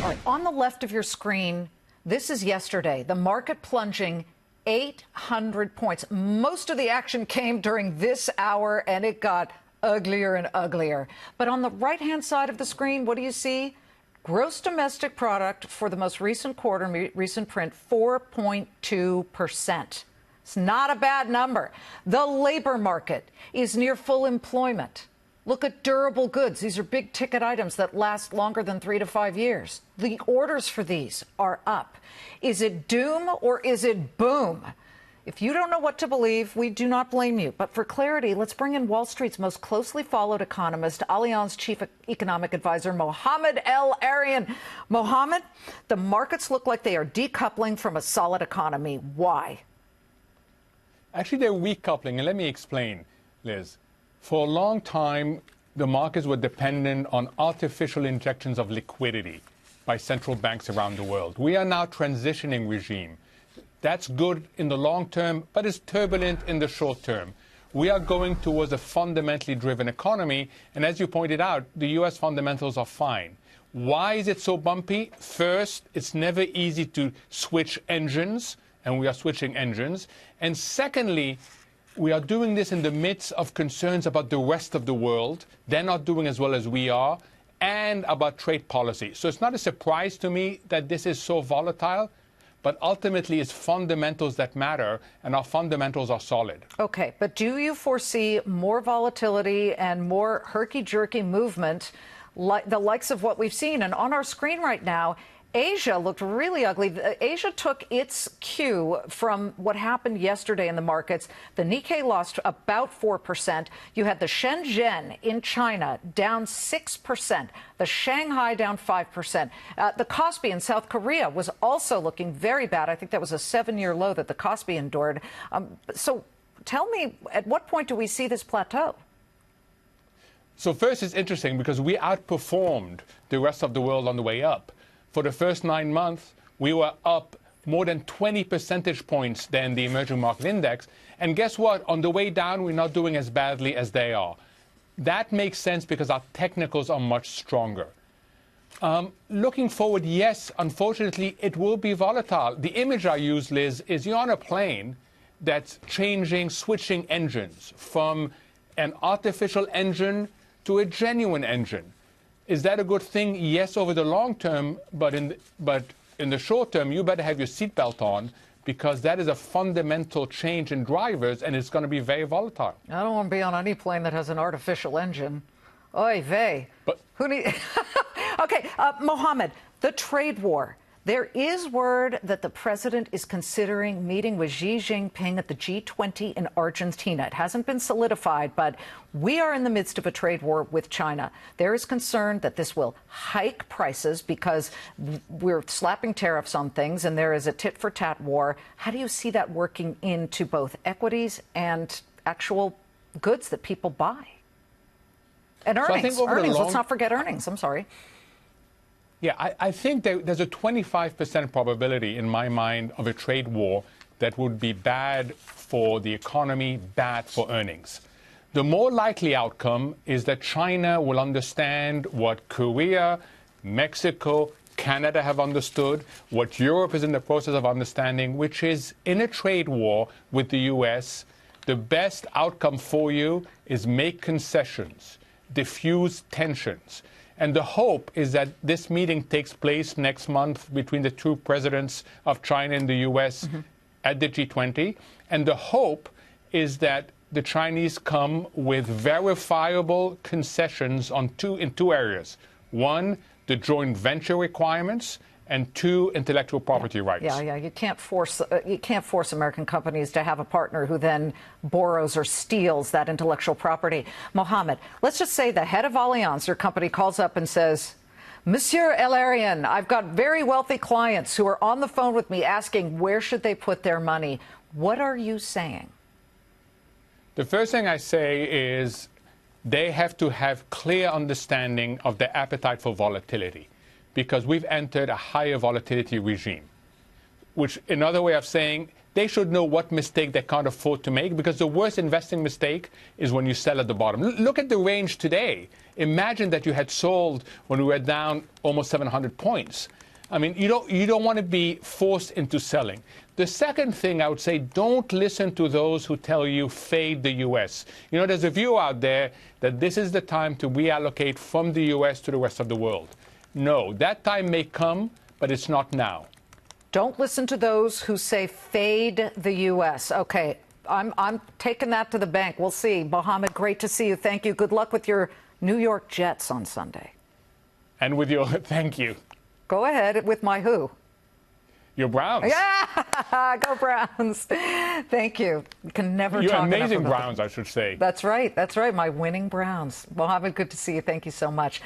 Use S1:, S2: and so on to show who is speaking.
S1: All right, on the left of your screen, this is yesterday. The market plunging 800 points. Most of the action came during this hour, and it got uglier and uglier. But on the right-hand side of the screen, what do you see? Gross domestic product for the most recent quarter, recent print, 4.2%. It's not a bad number. The labor market is near full employment. Look at durable goods. These are big ticket items that last longer than 3 to 5 years. The orders for these are up. Is it doom or is it boom? If you don't know what to believe, we do not blame you. But for clarity, let's bring in Wall Street's most closely followed economist, Allianz Chief Economic Advisor, Mohamed El-Erian. Mohamed, the markets look like they are decoupling from a solid economy. Why?
S2: Actually, they're recoupling, and let me explain, Liz. For a long time, the markets were dependent on artificial injections of liquidity by central banks around the world. We are now transitioning regime. That's good in the long term, but it's turbulent in the short term. We are going towards a fundamentally driven economy, and as you pointed out, the U.S. fundamentals are fine. Why is it so bumpy? First, it's never easy to switch engines, and we are switching engines. And secondly, we are doing this in the midst of concerns about the rest of the world. They're not doing as well as we are, and about trade policy. So it's not a surprise to me that this is so volatile, but ultimately it's fundamentals that matter, and our fundamentals are solid.
S1: Okay, but do you foresee more volatility and more herky-jerky movement, like the likes of what we've seen? And on our screen right now, Asia looked really ugly. Asia took its cue from what happened yesterday in the markets. The Nikkei lost about 4%. You had the Shenzhen in China down 6%. The Shanghai down 5%. The Kospi in South Korea was also looking very bad. I think that was a 7-year low that the Kospi endured. So tell me, at what point do we see this plateau?
S2: So first, it's interesting because we outperformed the rest of the world on the way up. For the first 9 months, we were up more than 20 percentage points than the emerging market index. And guess what? On the way down, we're not doing as badly as they are. That makes sense because our technicals are much stronger. Looking forward, yes, unfortunately, it will be volatile. The image I use, Liz, is you're on a plane that's switching engines from an artificial engine to a genuine engine. Is that a good thing? Yes, over the long term, but in the short term, you better have your seatbelt on, because that is a fundamental change in drivers, and it's going to be very volatile.
S1: I don't want to be on any plane that has an artificial engine. Oy vey.
S2: But
S1: who need? Okay, Mohamed, the trade war. There is word that the president is considering meeting with Xi Jinping at the G20 in Argentina. It hasn't been solidified, but we are in the midst of a trade war with China. There is concern that this will hike prices because we're slapping tariffs on things, and there is a tit-for-tat war. How do you see that working into both equities and actual goods that people buy? And earnings. Let's not forget earnings. I'm sorry.
S2: Yeah, I think there's a 25% probability in my mind of a trade war that would be bad for the economy, bad for earnings. The more likely outcome is that China will understand what Korea, Mexico, Canada have understood, what Europe is in the process of understanding, which is in a trade war with the U.S., the best outcome for you is make concessions, diffuse tensions. And the hope is that this meeting takes place next month between the two presidents of China and the U.S. At the G20. And the hope is that the Chinese come with verifiable concessions in two areas. One, the joint venture requirements, and two, intellectual property rights.
S1: Yeah. You can't force American companies to have a partner who then borrows or steals that intellectual property. Mohamed, let's just say the head of Allianz, your company, calls up and says, Monsieur El-Erian, I've got very wealthy clients who are on the phone with me asking where should they put their money. What are you saying?
S2: The first thing I say is they have to have clear understanding of their appetite for volatility, because we've entered a higher volatility regime, which another way of saying they should know what mistake they can't afford to make, because the worst investing mistake is when you sell at the bottom. Look at the range today. Imagine that you had sold when we were down almost 700 points. I mean, you don't want to be forced into selling. The second thing I would say, don't listen to those who tell you fade the U.S. You know, there's a view out there that this is the time to reallocate from the U.S. to the rest of the world. No, that time may come, but it's not now.
S1: Don't listen to those who say fade the U.S. Okay, I'm taking that to the bank. We'll see. Mohamed, great to see you. Thank you. Good luck with your New York Jets on Sunday.
S2: And with your, thank you.
S1: Go ahead with my who?
S2: Your Browns.
S1: Yeah, go Browns. Thank you. You can never
S2: You're
S1: talk
S2: amazing
S1: enough about
S2: Browns, I should say.
S1: That's right. That's right. My winning Browns. Mohamed, good to see you. Thank you so much.